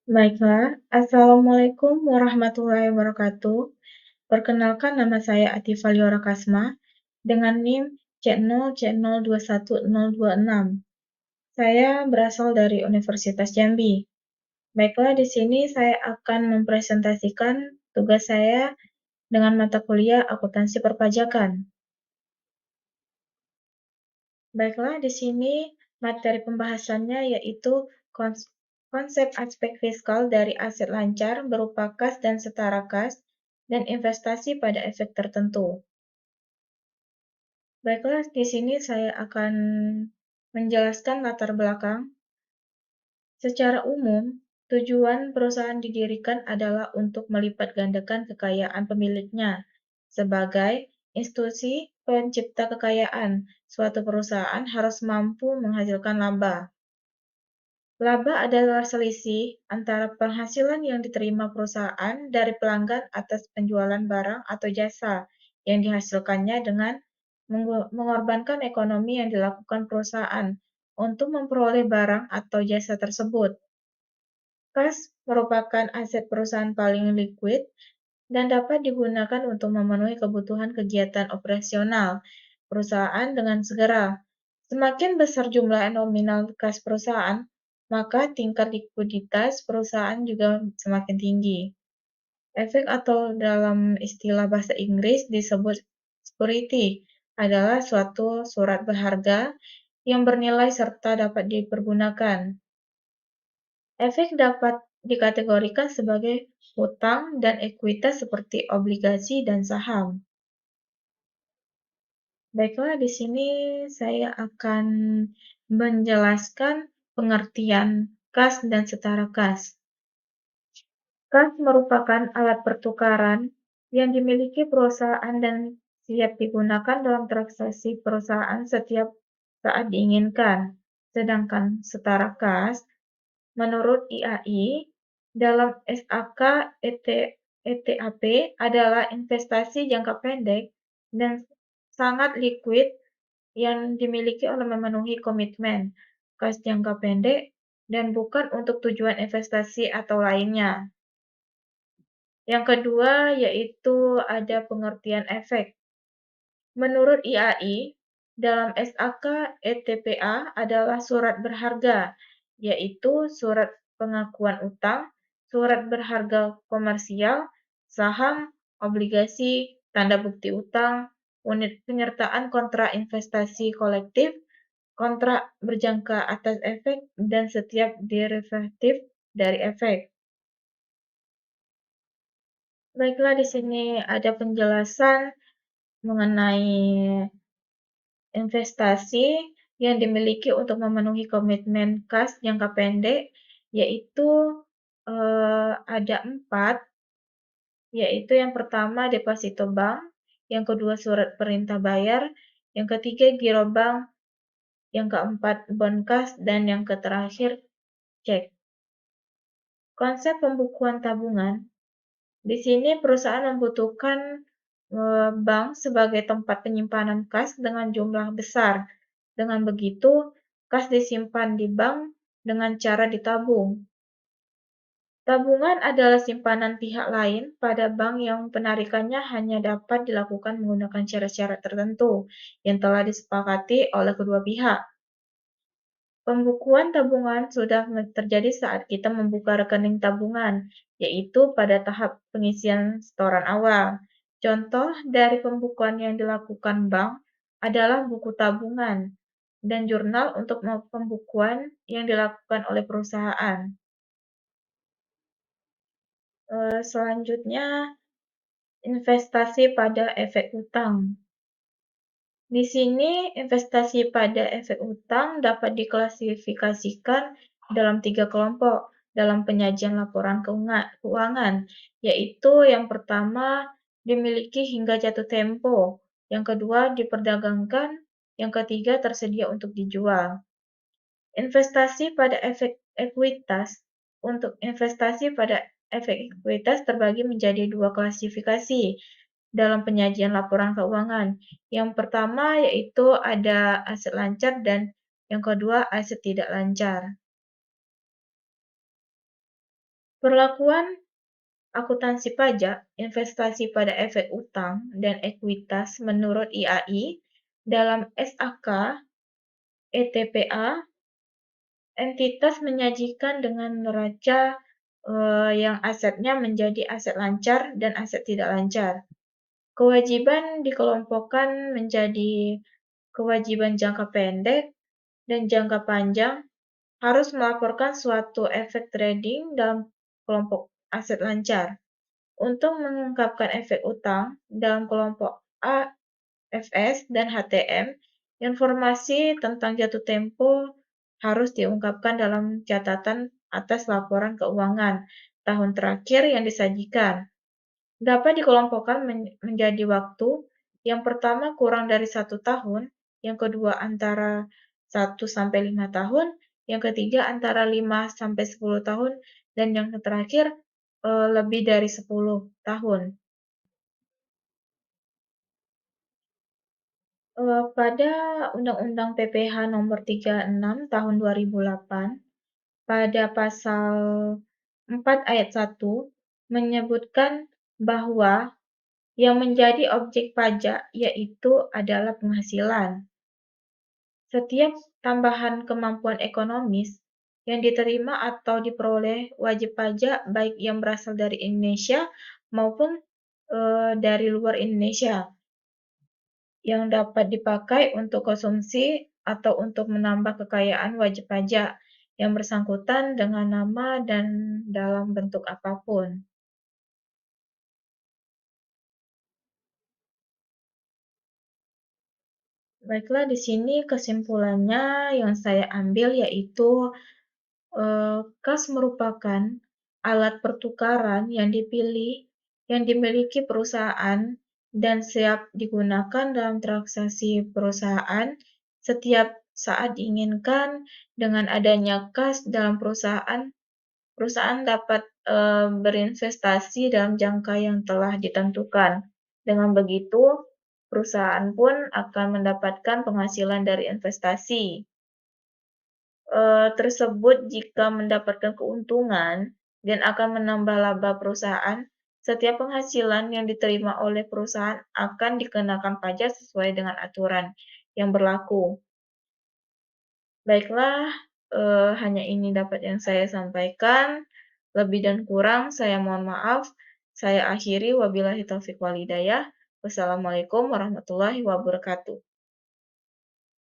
Baiklah, Assalamualaikum warahmatullahi wabarakatuh. Perkenalkan nama saya Atifah Liora Kasma dengan NIM C0C021026. Saya berasal dari Universitas Jambi. Baiklah, di sini saya akan mempresentasikan tugas saya dengan mata kuliah akuntansi perpajakan. Baiklah, di sini materi pembahasannya yaitu konsep aspek fiskal dari aset lancar berupa kas dan setara kas dan investasi pada efek tertentu. Baiklah, di sini saya akan menjelaskan latar belakang. Secara umum, tujuan perusahaan didirikan adalah untuk melipat gandakan kekayaan pemiliknya. Sebagai institusi pencipta kekayaan, suatu perusahaan harus mampu menghasilkan laba. Laba adalah selisih antara penghasilan yang diterima perusahaan dari pelanggan atas penjualan barang atau jasa yang dihasilkannya dengan mengorbankan ekonomi yang dilakukan perusahaan untuk memperoleh barang atau jasa tersebut. Kas merupakan aset perusahaan paling likuid dan dapat digunakan untuk memenuhi kebutuhan kegiatan operasional perusahaan dengan segera. Semakin besar jumlah nominal kas perusahaan, maka tingkat likuiditas perusahaan juga semakin tinggi. Efek atau dalam istilah bahasa Inggris disebut security adalah suatu surat berharga yang bernilai serta dapat dipergunakan. Efek dapat dikategorikan sebagai hutang dan ekuitas seperti obligasi dan saham. Baiklah, di sini saya akan menjelaskan pengertian kas dan setara kas. Kas merupakan alat pertukaran yang dimiliki perusahaan dan siap digunakan dalam transaksi perusahaan setiap saat diinginkan. Sedangkan setara kas, menurut IAI, dalam SAK ETAP adalah investasi jangka pendek dan sangat likuid yang dimiliki oleh memenuhi komitmen kas jangka pendek dan bukan untuk tujuan investasi atau lainnya. Yang kedua yaitu ada pengertian efek. Menurut IAI, dalam SAK ETPA adalah surat berharga, yaitu surat pengakuan utang, surat berharga komersial, saham, obligasi, tanda bukti utang, unit penyertaan kontrak investasi kolektif, kontrak berjangka atas efek, dan setiap derivatif dari efek. Baiklah, di sini ada penjelasan mengenai investasi yang dimiliki untuk memenuhi komitmen kas jangka pendek, yaitu ada 4, yaitu yang pertama deposito bank, yang kedua surat perintah bayar, yang ketiga giro bank, yang keempat bond kas, dan yang terakhir cek. Konsep pembukuan tabungan. Di sini perusahaan membutuhkan bank sebagai tempat penyimpanan kas dengan jumlah besar. Dengan begitu, kas disimpan di bank dengan cara ditabung. Tabungan adalah simpanan pihak lain pada bank yang penarikannya hanya dapat dilakukan menggunakan syarat-syarat tertentu yang telah disepakati oleh kedua pihak. Pembukuan tabungan sudah terjadi saat kita membuka rekening tabungan, yaitu pada tahap pengisian setoran awal. Contoh dari pembukuan yang dilakukan bank adalah buku tabungan dan jurnal untuk pembukuan yang dilakukan oleh perusahaan. Selanjutnya, investasi pada efek utang. Di sini, investasi pada efek utang dapat diklasifikasikan dalam 3 kelompok dalam penyajian laporan keuangan, yaitu yang pertama dimiliki hingga jatuh tempo, yang kedua diperdagangkan, yang ketiga tersedia untuk dijual. Investasi pada efek ekuitas. Untuk investasi pada efek ekuitas terbagi menjadi 2 klasifikasi dalam penyajian laporan keuangan. Yang pertama yaitu ada aset lancar dan yang kedua aset tidak lancar. Perlakuan akuntansi pajak, investasi pada efek utang, dan ekuitas menurut IAI dalam SAK ETPA, entitas menyajikan dengan neraca yang asetnya menjadi aset lancar dan aset tidak lancar. Kewajiban dikelompokkan menjadi kewajiban jangka pendek dan jangka panjang, harus melaporkan suatu efek trading dalam kelompok aset lancar. Untuk mengungkapkan efek utang dalam kelompok AFS dan HTM, informasi tentang jatuh tempo harus diungkapkan dalam catatan atas laporan keuangan tahun terakhir yang disajikan. Dapat dikelompokkan menjadi waktu. Yang pertama kurang dari 1 tahun, yang kedua antara 1 sampai 5 tahun, yang ketiga antara 5 sampai 10 tahun, dan yang terakhir lebih dari 10 tahun. Pada Undang-Undang PPH Nomor 36 Tahun 2008, pada pasal 4 ayat 1 menyebutkan bahwa yang menjadi objek pajak yaitu adalah penghasilan. Setiap tambahan kemampuan ekonomis yang diterima atau diperoleh wajib pajak baik yang berasal dari Indonesia maupun dari luar Indonesia yang dapat dipakai untuk konsumsi atau untuk menambah kekayaan wajib pajak yang bersangkutan dengan nama dan dalam bentuk apapun. Baiklah, di sini kesimpulannya yang saya ambil yaitu kas merupakan alat pertukaran yang dipilih yang dimiliki perusahaan dan siap digunakan dalam transaksi perusahaan setiap saat diinginkan. Dengan adanya kas dalam perusahaan, perusahaan dapat berinvestasi dalam jangka yang telah ditentukan. Dengan begitu, perusahaan pun akan mendapatkan penghasilan dari investasi tersebut jika mendapatkan keuntungan dan akan menambah laba perusahaan. Setiap penghasilan yang diterima oleh perusahaan akan dikenakan pajak sesuai dengan aturan yang berlaku. Baiklah, hanya ini dapat yang saya sampaikan. Lebih dan kurang saya mohon maaf. Saya akhiri, wabillahi taufiq wal hidayah. Wassalamualaikum warahmatullahi wabarakatuh.